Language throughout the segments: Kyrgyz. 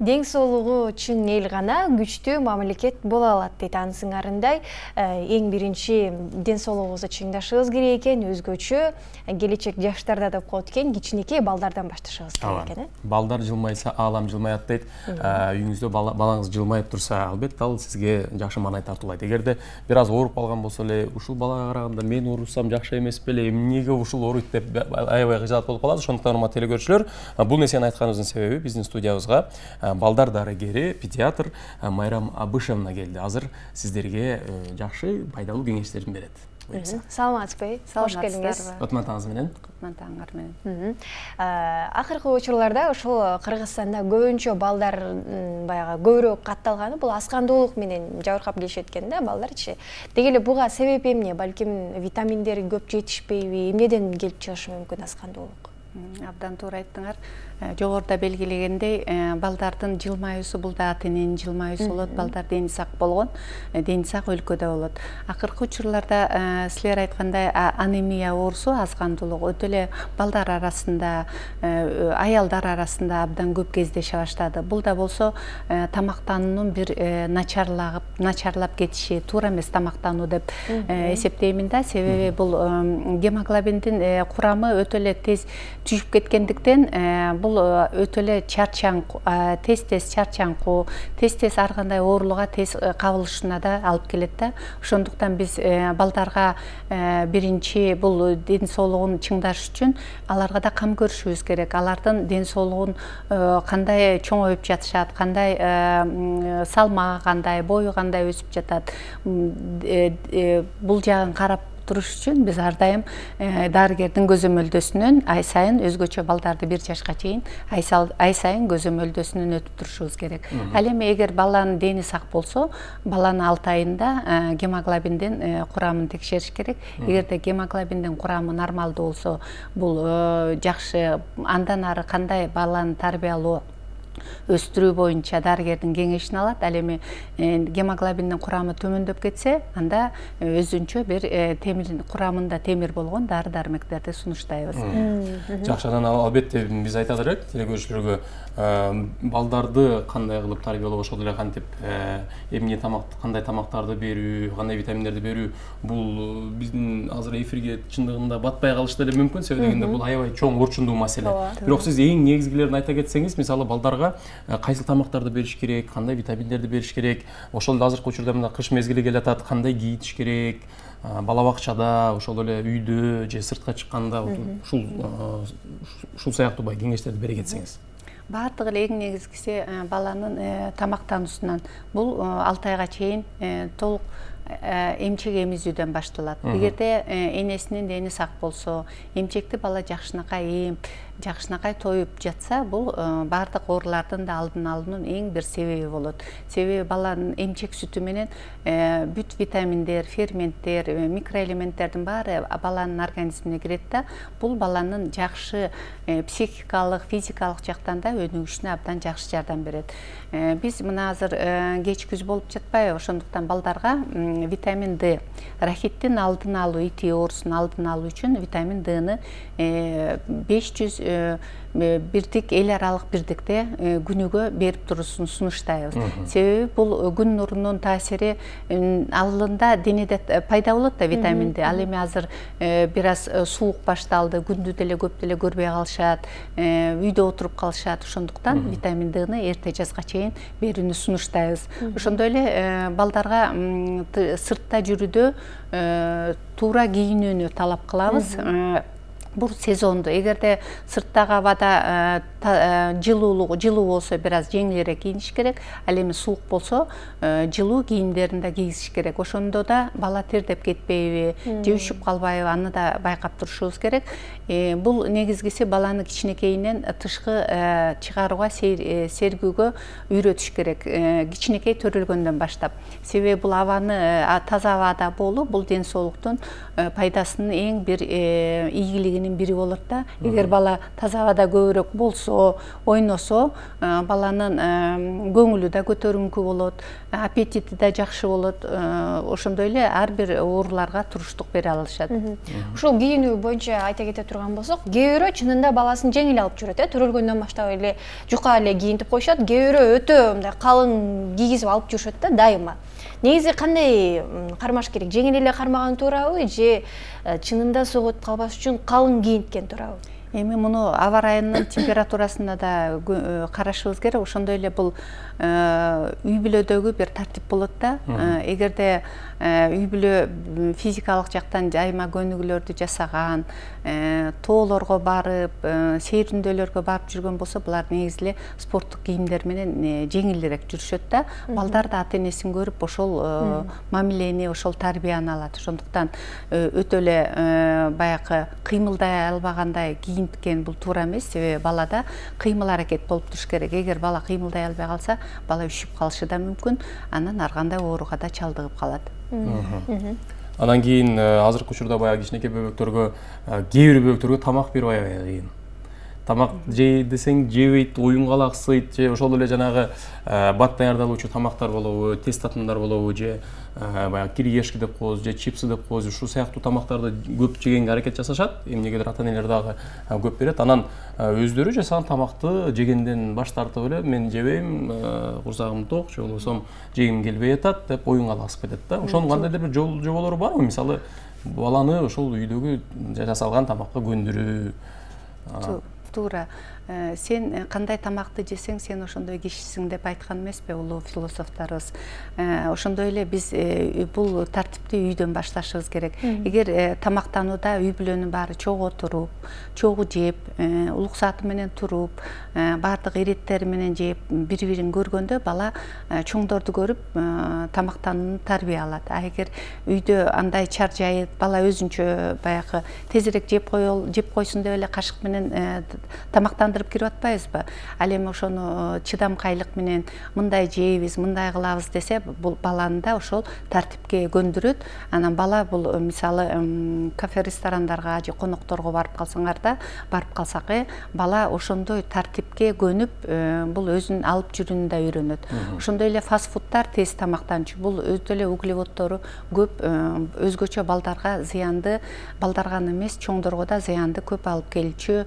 Дең соолугу чың эл гана күчтүү мамлекет боло алат дейт. Анысыңарындай эң биринчи ден соолугубузду чыңдашыбыз керек экен, өзгөчө келечек жаштарда деп коет экен, кичинекей балдардан башташыбыз керек экен. Балдар жылмайса аалам жылмаят дейт. Үйүңүздө балаңыз жылмайып турса, албетте ал сизге жакшы маанай тартуулайт. Эгерде бир аз ооруп калган болсо эле, ушул балага караганда мен оорусам жакшы эмес беле, эмнеге ушул ооруйт деп аябай кыжаат болуп калат. Ошондуктан урматтуу телекөрүүчүлөр, бул нерсени айтканыбыздын себеби биздин студиябызга балдар дарыгери, педиатр Майрам Абышевна келди. Азыр сиздерге жакшы пайдалуу кеңештерин берет. Саламатсызбы? Кош келиңиз. Кутмантаңыз менен. Кутмантаңар менен. Акыркы учурларда ошол Кыргызстанда көбүнчө балдар баягы көбүрөөк катталганы бул аскандуулук менен жабыркап келишет экен да, балдарчы. Деги эле буга себеп эмне? Балким витаминдери көп жетишпейби? Эмнеден келип чыгышы мүмкүн аскандуулук? Абдан туура айттыңар. Жогоруда белгилегендей, балдардын жылмаюусу бул да ата эненин жылмаюусу болот. Балдар дени сак болгон, дени сак өлкөдө болот. Акыркы учурларда силер айткандай анемия оорусу, аскандуулук өтө эле балдар арасында, аялдар арасында абдан көп кездеше баштады. Бул да болсо тамактануунун бир начарлап кетиши, туура эмес тамактануу деп эсептеймин да. Себеби бул гемоглобиндин курамы өтө эле тез түшүп кеткендиктен бул өтө эле чарчаң, тез чарчаңкуу, тез ар кандай оорулуга тез кабылышына да алып келет да. Ошондуктан биз балдарга биринчи бул ден соолугун чыңдаш үчүн аларга да кам көрүшүбүз керек. Алардын ден соолугун кандай чоңоюп жатышат, кандай салмагы кандай, бою кандай өсүп жатат. Бул жагын карап туруш үчүн биз ар дайым дарыгердин көзөмөлдөсүнөн ай сайын өзгөчө балдарды 1 жашка чейин ай сайын көзөмөлдөсүнөн өтүп турушубуз керек. Ал эми эгер баланын дени сак болсо, баланын 6 айында гемоглобиндин курамын текшериш керек. Эгерде гемоглобиндин курамы нормалдуу болсо, бул жакшы. Андан ары кандай баланы тарбиялоо, өстүрүү боюнча дарыгердин кеңешин алат. Ал эми гемоглобиндин курамы төмөндөп кетсе, анда өзүнчө бир темир курамында темир болгон дары-дармектерди сунуштайбыз. Жакшы, анан албетте биз айтат элек телекөрүүчүлөргө балдарды кандай кылып тарбиялоо, ошол эле кантип эмне кандай тамактарды берүү, кандай витаминдерди берүү, бул биздин азыр эфирге чындыгында батпай калышы деле мүмкүн, себеби дегенде бул аябай чоң орчундуу маселе. Бирок сиз эң негизгилерин айта кетсеңиз, мисалы балдарга кайсыл тамактарды бериш керек, кандай витаминдерди бериш керек, ошол эле азыркы учурда мына кыш мезгили келатат, кандай кийитиш керек, бала бакчада, ошол эле үйдө же сыртка чыкканда ушул сыяктуу кеңештерди бере кетсеңиз. Баардыгы эле эң негизгиси баланын тамактануусунан. Бул 6 айга чейин толук эмчек эмизүүдөн башталат. Эгерде энесинин дени сак болсо, эмчекти бала жакшынакай эм, жакшынакай тоюп жатса, бул баардык оорулардын да алдын алуунун эң бир себеби болот. Себеби баланын эмчек сүтү менен бүт витаминдер, ферменттер, микроэлементтердин баары баланын организмине кирет да. Бул баланын жакшы психикалык, физикалык жактан да өнүгүшүнө абдан жакшы жардам берет. Биз мына азыр кеч күз болуп жатпайбы, ошондуктан балдарга витамин D, рахиттин алдын алуу, ити оорусунун алдын алуу үчүн витамин D-ны 500 бирдик эл аралык бирдикте күнүгө берип турууну сунуштайбыз. Себеби бул күн нурунун таасири алында денеде пайда болот да витамин D. Ал эми азыр бир аз суук башталды, күндү деле көп деле көрбөй калышат, үйдө отуруп калышат. Ошондуктан витамин D-ны эрте жазга чейин берүүнү сунуштайбыз. Ошондой эле балдарга сыртта жүрүүдө туура кийинүүнү талап кылабыз. Бул сезондо, эгерде сырттагы абада жылуу болсо бир аз жеңилирээк кийиниш керек. Ал эми суук болсо жылуу кийимдерин да кийгизиш керек. Ошондо да бала тердеп кетпейби, же үшүп калбайбы, аны да байкап турушубуз керек. Бул негизгиси баланы кичинекейинен тышкы чыгарууга, сергүүгө үйрөтүш керек. Кичинекей төрөлгөндөн баштап. Себеби бул абаны таза абада болуу бул ден соолуктун пайдасынын эң бир ийгилигинин бири болот да. Эгер бала таза абада көбүрөөк болсо, болсо, ойносо, баланын көңүлү да көтөрүңкү болот, аппетити да жакшы болот. Ошондой эле ар бир ооруларга туруштук бере алышат. Ушул кийинүү боюнча айта кете турган болсок, кээ бирөө чынында баласын жеңил алып жүрөт, төрөлгөндөн баштап эле жука эле кийинтип коюшат, кээ бирөө өтө мындай калың кийгизип алып жүрүшөт да дайыма. Негизи кандай кармаш керек? Жеңил эле кармаган туурабы же чынында согут калбаш үчүн калың кийинткен туурабы? Эми муну аба ырайынын температурасына да карашыбыз керек. Ошондой эле бул үй бүлөдөгү бир тартип болот да. Эгерде үй бүлө физикалык жактан айма көнүгүүлөрдү жасаган, тоолорго барып, сейриндөөлөргө барып жүргөн болсо, булар негизи эле спорттук кийимдер менен жеңилирээк жүрүшөт да. Балдар да ата энесин көрүп ошол мамилени, ошол тарбияны алат. Ошондуктан өтө эле баягы кыймылдай албагандай кийинткен бул туура эмес. Себеби балада кыймыл аракет болуп туруш керек. Эгер бала кыймылдай албай калса, бала үшүп калышы да мүмкүн, анан ар кандай ооруга да чалдыгып калат. Анан кийин азыркы учурда баягы кичинекей бөбөктөргө, кээ бир бөбөктөргө тамак берип аябай кыйын. Тамак жей десең жебейт, оюнга алаксыйт, же ошол эле жанагы бат даярдалуучу тамактар болобу, тест татымдар болобу, же баягы киргешки деп коебуз, же чипсы деп коебуз, ушул сыяктуу тамактарды көп жегенге аракет жасашат. Эмнегедир ата энелер дагы көп берет. Анан өздөрү жасаган тамакты жегенден баш тартып эле, мен жебейм, курсагым ток, же болбосо жегим келбей атат деп оюнга алаксып кетет да. Ошонун кандайдыр бир жоболору барбы? Мисалы, баланы ошол үйдөгү жасалган тамакка көндүрүү. Туура. Сен кандай тамакты жесең, сен ошондой кишисиң деп айткан эмеспи улуу философторубуз. Ошондой эле биз бул тартипти үйдөн башташыбыз керек. Эгер тамактанууда үй бүлөнүн баары чогуу отуруп, чогуу жеп, улук сааты менен туруп, баардык иреттери менен жеп, бири-бирин көргөндө бала чоңдорду көрүп тамактанууну тарбия алат. А эгер үйдө андай чаржайыт, бала өзүнчө баягы тезирээк жеп койсун деп эле кашык менен тамактандырып кирип атпайбызбы? Ал эми ошону чыдамкайлык менен мындай жейбиз, мындай кылабыз десе, бул баланы да ошол тартипке көндүрөт. Анан бала бул мисалы кафе ресторандарга же конокторго барып калсаңар да, барып калсак, бала ошондой тартипке көнүп, бул өзүн алып жүрүүнү да үйрөнөт. Ошондой эле фастфудтар тез тамактанчу, бул өтө эле углеводдору көп, өзгөчө балдарга зыянды, балдарга эмес, чоңдорго да зыянды көп алып келчү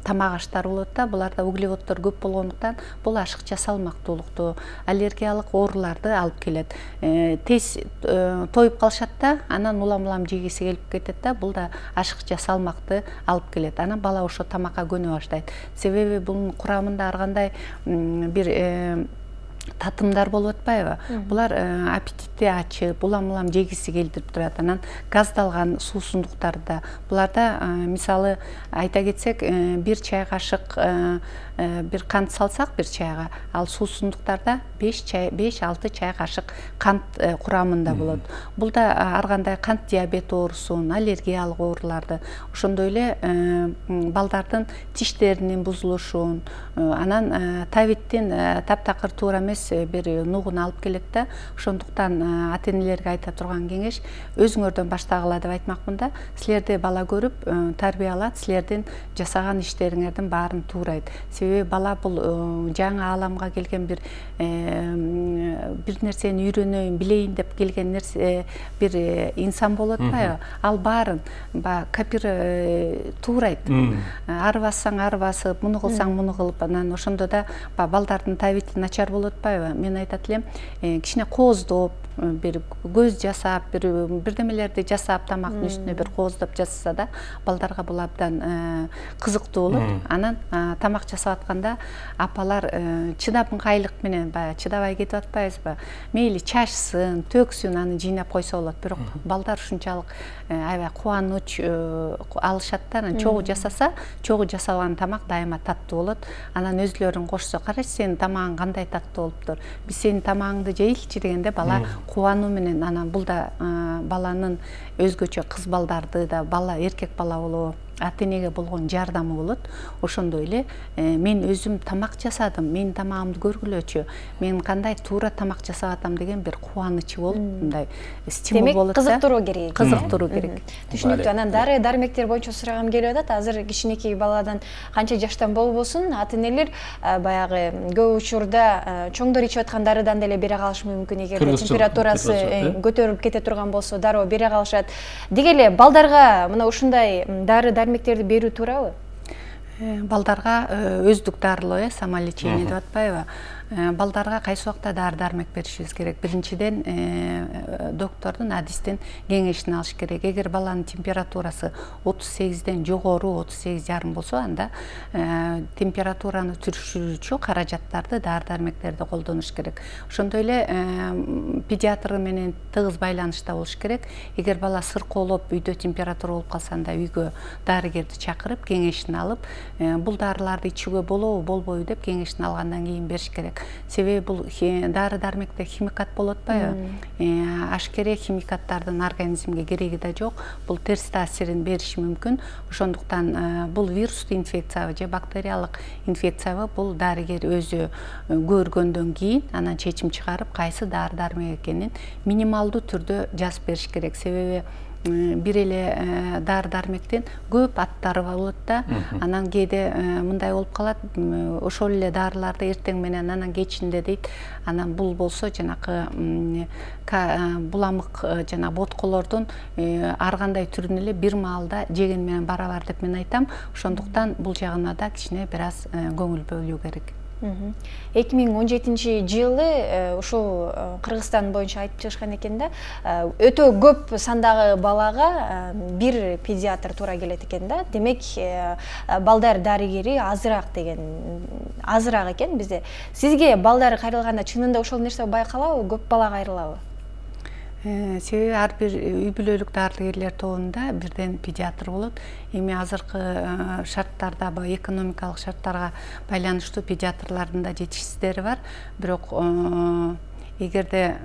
тамак аштар болот да. Буларда углеводдор көп болгондуктан бул ашыкча салмактуулукту, аллергиялык ооруларды алып келет. Тез тоюп калышат да, анан улам жегиси келип кетет да, бул да ашыкча салмакты алып келет. Анан бала ошо тамакка көнө баштайт. Себеби бунун курамында ар кандай бир татымдар болуп атпайбы? Булар аппетитти ачып, улам жегиси келтирип турат. Анан газдалган суусундуктарда, буларда мисалы айта кетсек, бир чай кашык бир кант салсак бир чайга, ал суусундуктарда 5-6 чай кашык кант курамында болот. Бул да ар кандай кант диабет оорусун, аллергиялык ооруларды, ошондой эле балдардын тиштеринин бузулушун, анан табиттин таптакыр туура эмес бир нугун алып келет да. Ошондуктан ата энелерге айта турган кеңеш, өзүңөрдөн баштагыла деп айтмакмын да. Силерди бала көрүп тарбиялат, силердин жасаган иштериңердин баарын туурайт. Себеби бала бул жаңы ааламга келген бир нерсени үйрөнөйүн, билейин деп келген нерсе бир инсан болуп атпайбы? Ал баарын туурайт. Ары бассаң ары басып, муну кылсаң муну кылып, анан ошондо да балдардын табити начар болуп атпайбы? Мен айтат элем, кичине кооздоп, бир көз жасап, бирдемелерди жасап, тамактын үстүнө бир кооздоп жасаса да, балдарга бул абдан кызыктуу болот. Анан тамак жасап атканда апалар чыдамкайлык менен баягы чыдабай кетип атпайбызбы? Мейли чачсын, төксүн, аны жыйнап койсо болот. Бирок балдар ушунчалык аябай кубануч алышат да. Анан чогуу жасаса, чогуу жасалган тамак дайыма таттуу болот. Анан өзлөрүн кошсо, карачы, сенин тамагың кандай таттуу болуптур, биз сенин тамагыңды жейикчи дегенде бала кубануу менен, анан бул да баланын өзгөчө кыз балдарды да, бала эркек бала болобу, ата энеге болгон жардамы болот. Ошондой эле мен өзүм тамак жасадым, мен тамагымды көргүлөчү, мен кандай туура тамак жасап атам деген бир кубанычы болуп, мындай стимул болот. Демек кызыктыруу керек. Кызыктыруу керек. Түшүнүктүү. Анан дары дармектер боюнча сурагым келип атат. Азыр кичинекей баладан канча жаштан болбосун, ата энелер баягы көп учурда чоңдор ичип аткан дарыдан деле бере калышы мүмкүн, эгерде температурасы көтөрүлүп кете турган болсо, дароо бере калышат. Деги эле балдарга мына ушундай дары дармектерди берүү туурабы? Балдарга өздүк дарылоо, самолечение деп атпайбы? Балдарга кайсы убакта дары дармек беришибиз керек. Биринчиден доктордун, адистин кеңешин алыш керек. Эгер баланын температурасы 38ден жогору, 38,5 болсо, анда температураны түшүрүүчү каражаттарды, дары дармектерди колдонуш керек. Ошондой эле педиатр менен тыгыз байланышта болуш керек. Эгер бала сыркоолоп, үйдө температура болуп калса, анда үйгө дарыгерди чакырып, кеңешин алып, бул дарыларды ичүүгө болобу, болбойбу деп кеңешин алгандан кийин бериш керек. Себеби бул дары дармекте химикат болот атпайбы? Ашкере химикаттардын организмге кереги да жок. Бул терс таасирин бериши мүмкүн. Ошондуктан бул вирустуу инфекциябы же бактериялык инфекциябы, бул дарыгер өзү көргөндөн кийин анан чечим чыгарып, кайсы дары дармек экенин минималдуу түрдө жазып бериш керек. Себеби бир эле дары дармектин көп аттары болот да, анан кээде мындай болуп калат, ошол эле дарыларды эртең менен анан кечинде дейт, анан бул болсо жанакы буламык жана ботколордун ар кандай түрүн эле бир маалда жеген менен барабар деп мен айтам. Ошондуктан бул жагына да кичине бир аз көңүл бөлүү керек. 2017 жылы ушул Кыргызстан боюнча айтып чыгышкан экен да, өтө көп сандагы балага бир педиатр туура келет экен да. Демек балдар дарыгери азыраак экен бизде. Сизге балдар кайрылганда чынында ошол нерсе байкалабы, көп бала кайрылабы? Себеби ар бир үй бүлөлүк дарыгерлер тобунда бирден педиатр болот. Эми азыркы шарттарда, экономикалык шарттарга байланыштуу педиатрлардын да жетишсиздери бар. Бирок эгерде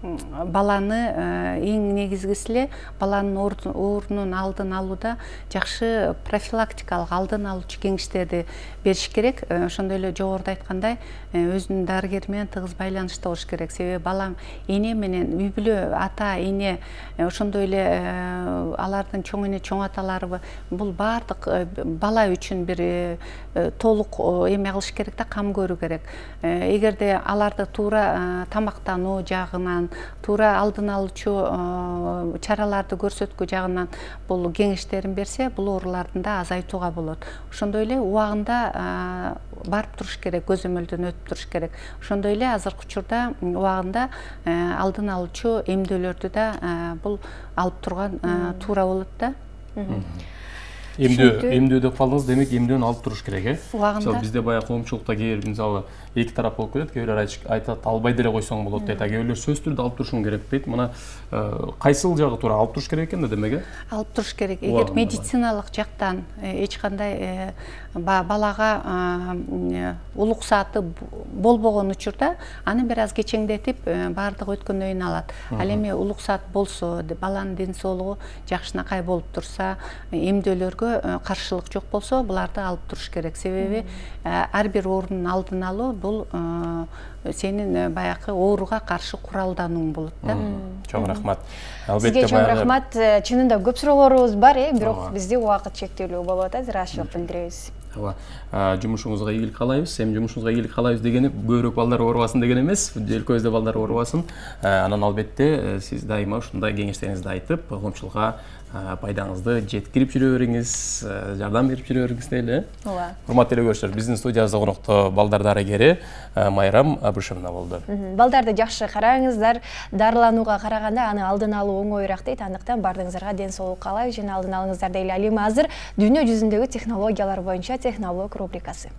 баланы эң негизгиси эле баланын оорунун алдын алууда жакшы профилактикалык алдын алуучу кеңештерди бериш керек. Ошондой эле жогоруда айткандай, өзүнүн дарыгери менен тыгыз байланышта болуш керек. Себеби балам эне менен үй бүлө, ата, эне, ошондой эле алардын чоң эне, чоң аталары, бул баардык бала үчүн бир толук эме кылыш керек да, кам көрүү керек. Эгерде аларды туура тамактануу жагынан, туура алдын алуучу чараларды көрсөткүү жагынан бул кеңештерин берсе, бул оорулардын да азайтууга болот. Ошондой эле убагында барып туруш керек, көзөмөлдөн өтүп туруш керек. Ошондой эле азыркы учурда убагында алдын алуучу эмдөөлөрдү да бул алып турган туура болот да. Эмдөө деп калдыңыз, демек эмдөөнү алып туруш керек, Убагында. Бизде баягы коомчулукта кээ бир мисалы эки тарап болуп кетет, кээ бирөө айтат, албай деле койсоң болот дейт, кээ бирлер сөзсүз түрдө алып турушуң керек дейт. Мына кайсыл жагы туура, алып туруш керек экен да демек, Алып туруш керек. Эгер медициналык жактан эч кандай балага улук сааты болбогон учурда аны бир аз кечеңдетип баардыгы өткөндөн кийин алат. Ал эми улук саат болсо, баланын ден соолугу жакшынакай болуп турса, эмдөөлөргө каршылык жок болсо, буларды алып туруш керек. Себеби ар бир оорунун алдын алуу бул сенин баягы ооруга каршы куралданууң болот да. Чоң рахмат. Сизге чоң рахмат. Чынында көп суроолорубуз бар, бирок бизде убакыт чектелүү болуп атат. Ыраазычылык билдиребиз. Жумушуңузга ийгилик каалайбыз. Эми жумушуңузга ийгилик каалайбыз дегени көбүрөөк балдар оорубасын деген эмес, өлкөбүздө балдар оорубасын. Анан албетте сиз дайыма ушундай кеңештериңизди айтып, коомчулукка пайдаңызды жеткирип жүрө бериңиз, жардам берип жүрө бериңиз дейли. Урматтуу көрүүчүлөр, биздин студиябызда конокто балдар дарыгери Майрам Абышевна болду. Балдарды жакшы караңыздар, дарыланууга караганда аны алдын алуу оңоюраак дейт. Андыктан баардыгыңыздарга ден соолук каалайбыз жана алдын алыңыздар дейли. Ал эми азыр дүйнө жүзүндөгү технологиялар боюнча технолог рубрикасы.